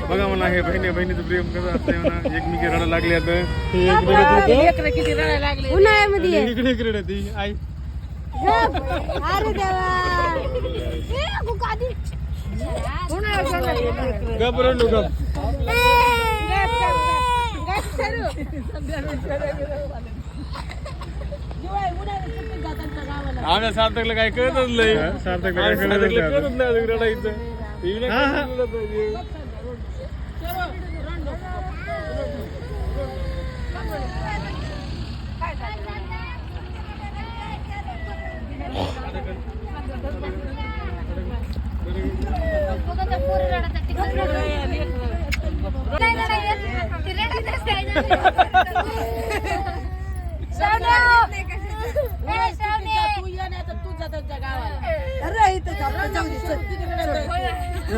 बघा म्हणा हे बहिणीचं प्रेम कसं असतंय म्हणा एकमेकी रडायला लागले आता उन्हाळ्यामध्ये इकडे इकडे ती आई अरे देवा गप रडू गप आम्ही सार्थकला काय कळतच नाही सार्थकला कळतच नाही रडायचं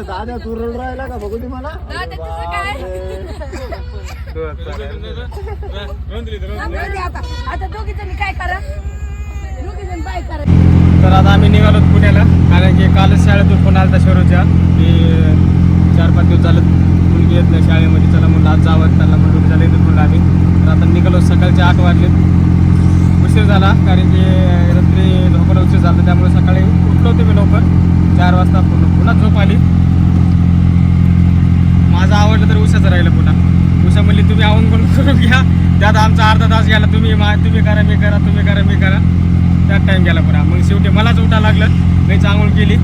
दादा तू रड राहिला का बघू दे मला तर आता आम्ही निघालो पुण्याला कारण की कालच शाळेतून फोन आला शहराच्या की 4-5 दिवस झालं मुलगी येत नाही शाळेमध्ये चला म्हणून आज जावं त्यांना म्हणून झालं येतं म्हणून आम्ही तर आता निघालो सकाळचे 8 वाजले उशीर झाला कारण की रात्री झोपायला उशीर झाला त्यामुळे सकाळी उठलो होते मी लवकर 4 वाजता पुन्हा झोप आली माझं आवडलं तर उशाचं राहिलं पुन्हा उषा म्हणली तुम्ही आवून करून घ्या त्यात आमचा अर्धा तास गेला तुम्ही करा मी करा तुम्ही करा मी करा त्यात टाईम गेला पुन्हा मग शेवटी मलाच उठायला लागलं मी आंघोळ केली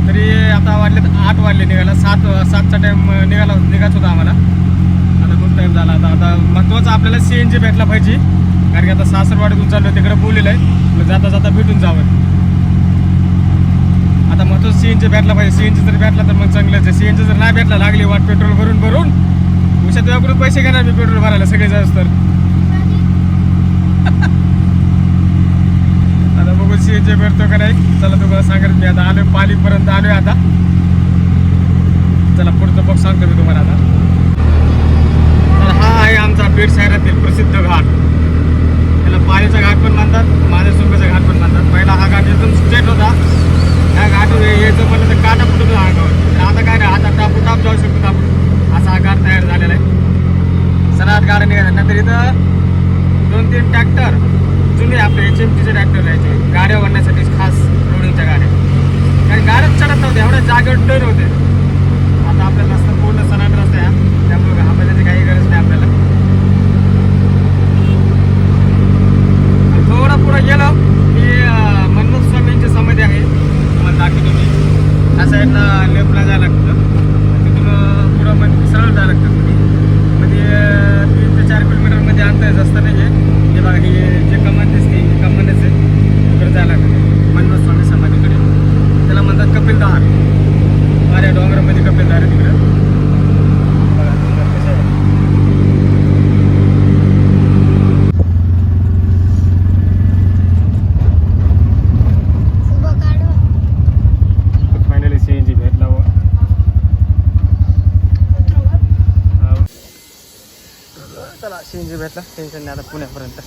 तरी आता वाजले 8 वाजले निघायला 7चा टाईम निघायचं होता आम्हाला आता खूप टाईम झाला आता महत्त्वाचं आपल्याला CNG भेटला पाहिजे कारण की आता सासरवाडीतून चाललो तिकडे बोललेलं आहे मग जाता जाता भेटून जावं आता महत्त्वाचं CNG भेटला पाहिजे CNG जर भेटला तर मग चांगलंच आहे CNG जर नाही भेटला लागली वाट पेट्रोल भरून उषा तुझ्याकडून पैसे घेणार मी पेट्रोल भरायला सगळे जास्त तर आता बघू CNG भेटतो का नाही चला तुम्हाला सांगत मी आता आलोय पालीपर्यंत आलोय आता चला पुढचं बघ सांगतो मी तुम्हाला आता तर हा आहे आमचा बीड शहरातील प्रसिद्ध घाट त्याला पालीचा घाट पण म्हणतात महादेवसुंगाचा घाट पण म्हणतात पहिला हा घाट एकदम स्ट्रेट होता ह्या घाटवर यायचं म्हणलं तर काटा फुटत होता अंगावर आता काय नाही आता टाप जाऊ शकतो आपण असा हा घाट तयार झालेला आहे सनात गाड्या निघाल्या नंतर इथं 2-3 ट्रॅक्टर जुने आपले HMTचे ट्रॅक्टर राहायचे गाड्या वळण्यासाठी खास लोडिंगच्या गाड्या कारण गाड्याच चढत नव्हत्या एवढ्या जागेवर टर्न होते आता आपल्याला रस्ता पूर्ण सनाट रस्ता आहे त्यामुळे घाबरण्याची काही गरज नाही आपल्याला थोडा पुढे गेलो की मनमोहन स्वामींची समाधी आहे तुम्हाला दाखवतो मी त्या साईडला लेफ्टला जायला लागतं तिथून पुढं सरळ जायला लागतं मध्ये 3 ते 4 किलोमीटरमध्ये अंतर जास्त नाही आहे हे बघा हे जे कमान दिसते ही कमानच आहे तिकडे जायला लागतं मनमोहन स्वामी समाधीकडे त्याला म्हणतात कपिलदार अरे डोंगरामध्ये कपिलदार आहे तिकडं बघा कसं आहे फायनली CNG भेटला व चला CNG भेटला टेन्शन नाही आता पुण्यापर्यंत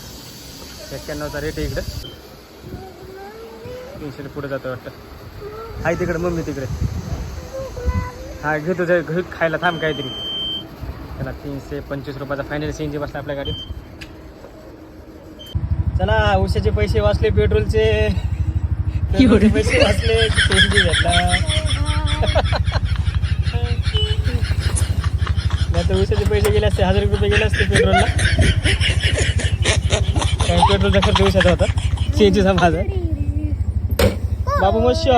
91चा रेट आहे इकडे 300 पुढे जातं वाटतं आहे तिकडे मम्मी तिकडे हा घेतो घेत खायला थांब काहीतरी त्याला 325 रुपयाचा फायनल CNG बसला आपल्या गाडीत चला उशाचे पैसे वाचले पेट्रोलचे पैसे वाचले CNG भेटला नाही तर उशाचे पैसे गेले असते 1000 रुपये गेले असते पेट्रोलला काय पेट्रोलचा खर्च उशाचा होता CNGचा माझा बाबू मस्त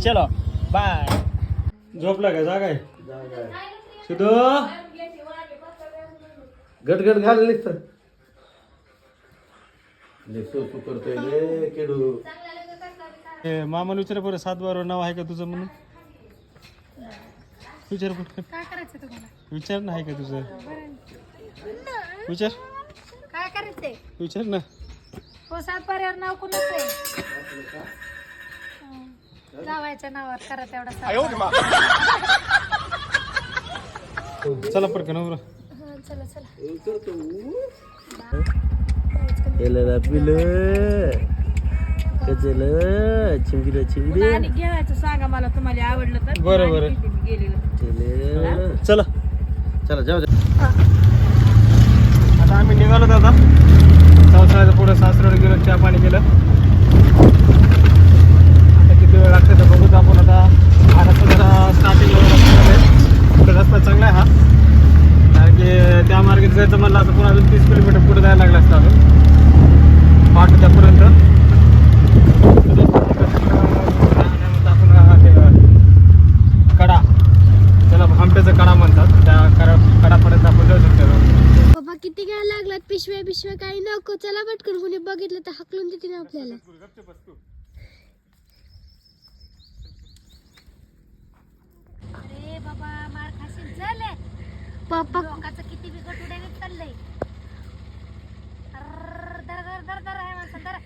चलो बाय झोपला काय जागा आहे सिद्धू गटगट घाल लिखत लेखतो तू करतोय केडू मामाला विचार बरं 7 बार नाव आहे का तुझं म्हणून विचार कुठं काय करायचं तुम्हाला विचार ना आहे का तुझं विचार काय करायचंय विचार ना हो 7 पर्यावर नाव कुणाचं आहे जावायच्या नावावर करा तेवढा चला पटकन नवरा चला चला चिंगडी घ्यायचं सांगा मला तुम्हाला आवडलं तर बरं बरं चला चला जाऊ दे. आता आम्ही निघालो दादा पावसाळ्याचं पुढं सासरवाडी गेलो चहा पाणी केलं. आता किती वेळ लागते तर बघूच आपण. आता हा रस्ता जरा स्टार्टिंगला पुढे रस्ता चांगला आहे हा, कारण की त्या मार्गे जायचं म्हणलं आता पुन्हा अजून 30 किलोमीटर पुढे जायला लागलं असतं अजून पाठच्यापर्यंत. आपण कडा त्याला भामट्याचा कडा म्हणतात, त्या कडापर्यंत आपण जाऊ शकतो. बाबा किती घ्यायला लागलात पिशव्या काही नको. चला पटकन कोणी बघितलं तर हकलून देते ना आपल्याला. अरे बाबा मार खाशील झाले पप्पा लोकांचं किती बी गटुड्याने चाललंय. दर दर दर दर आहे माणसं दर.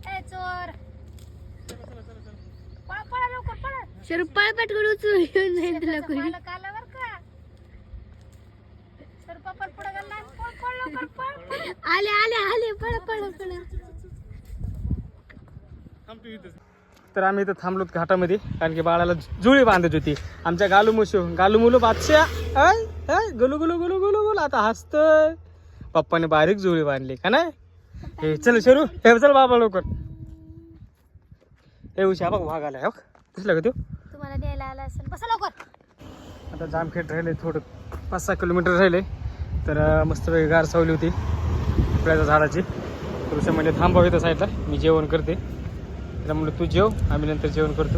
ए चोर पळा पळा लवकर पळा. शरू पाय पटकन उचलून घेऊन नाही तुला कोणी. मालक आला बर का. सर पप्पा पुढे गेला. पळ पळ लवकर पळ पळ. आले आले आले पळा पळा पळा. तर आम्ही इथं थांबलोत घाटामध्ये, कारण की बाळाला जुळी बांधत होती. आमच्या गालू मुलू बादशाह गुलू गुलू गुलू गुलू गुलू आता हसतोय. पप्पाने बारीक जुळी बांधली का नाही. हे चल शरू, हे चल बाबा लवकर. हे उशा बघ भाग आलाय. हो दिसलं का तो तुम्हाला न्यायला आला असेल. बसा लवकर. आता जामखेड राहिले थोडं 5-6 किलोमीटर राहिले. तर मस्तपैकी गार सावली होती आपल्याच्या झाडाची. पुरुषा म्हणजे थांबावं इथं साईडला, मी जेवण करते. तर म्हणलं तू जेव, आम्ही नंतर जेवण करतो.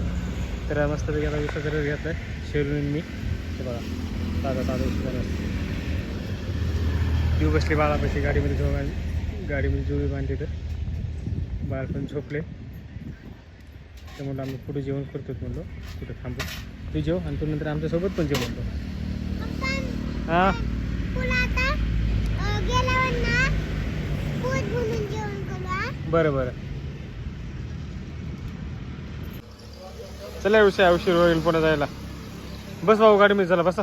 तर मस्तपैकी आता विषय करत घेतला आहे शेरून मी. ते बघा ताजा ताजा विषय देऊ बसली बाळापाशी गाडीमध्ये गाडीमध्ये जुळी बांधली. तर बाळ पण झोपले. तर म्हणलं आम्ही पुढे जेवण करतो. म्हणलो कुठे थांबू, तू जेव आणि तू नंतर आमच्यासोबत पण जेवण कर. हां बरं बरं चला. उशीर होईल पुढे जायला. बस भाऊ गाडीमध्ये, चला बसा.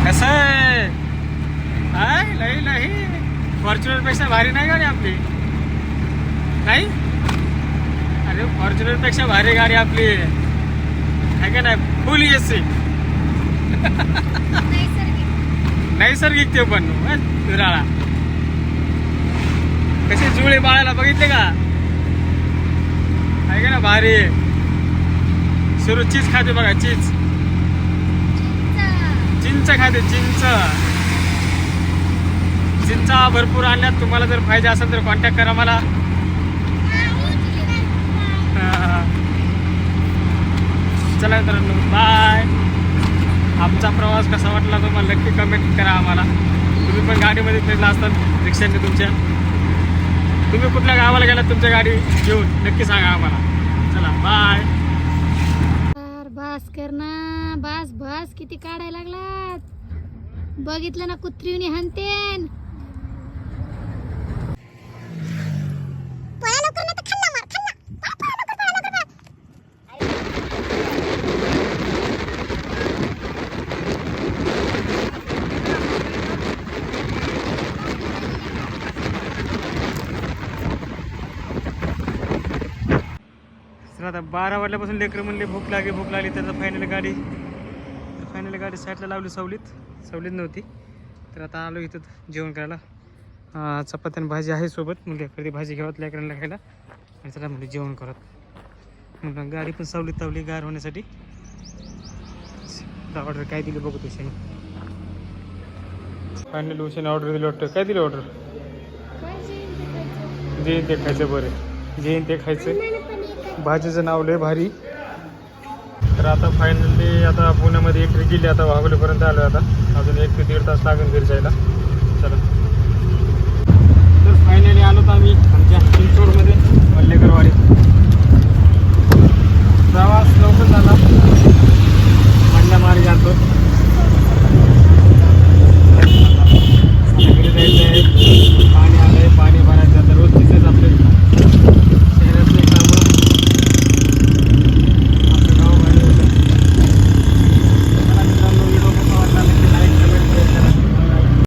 कसं आहे नाही फॉर्च्युनर पेक्षा भारी नाही गाडी आपली. नाही अरे फॉर्च्युनर पेक्षा भारी गाडी आपली आहे का नाही. फुल एसी नैसर्गिक ते पण राळा. कसे जुळे बाळाला बघितले का, आहे का ना भारी. सुरू चीज खाते बघा, चिंच खाते. चिंचा भरपूर आणल्यात. तुम्हाला जर पाहिजे असेल तर कॉन्टॅक्ट करा मला. चला मित्रांनो बाय. आमचा प्रवास कसा वाटला तुम्हाला नक्की कमेंट करा आम्हाला. तुम्ही पण गाडीमध्ये फिरला असतात रिक्षाने तुमच्या. तुम्ही कुठल्या गावाला गेलात तुमच्या गाडी घेऊन नक्की सांगा आम्हाला. चला बाय. बस कर ना, बस बस किती काढायला लागलात. बघितलं ना कुत्रीने हनतेन. आता 12 वाजल्यापासून लेकरं म्हणले भूक लागली. तर फायनल गाडी साईडला लावली. सावलीत नव्हती. तर आता आलो इथं जेवण करायला. चपाती आणि भाजी आहे सोबत. म्हणजे कधी भाजी घ्यावत लेकरांना खायला. आणि त्याला म्हणजे जेवण करत म्हणलं गाडी पण सावलीत तावली गार होण्यासाठी. ऑर्डर काय दिली बघू तुझ्याने. फायनल उशाने ऑर्डर दिली वाटतं. काय दिली ऑर्डर. जे ते खायचं. बरं जे ते खायचं. भाजीचं नाव लय भारी. तर आता फायनली आता पुण्यामध्ये एंट्री केली. आता वाघोलीपर्यंत आलो. आता अजून 1 ते 1.5 तास लागेल घरी जायला. चला तर फायनली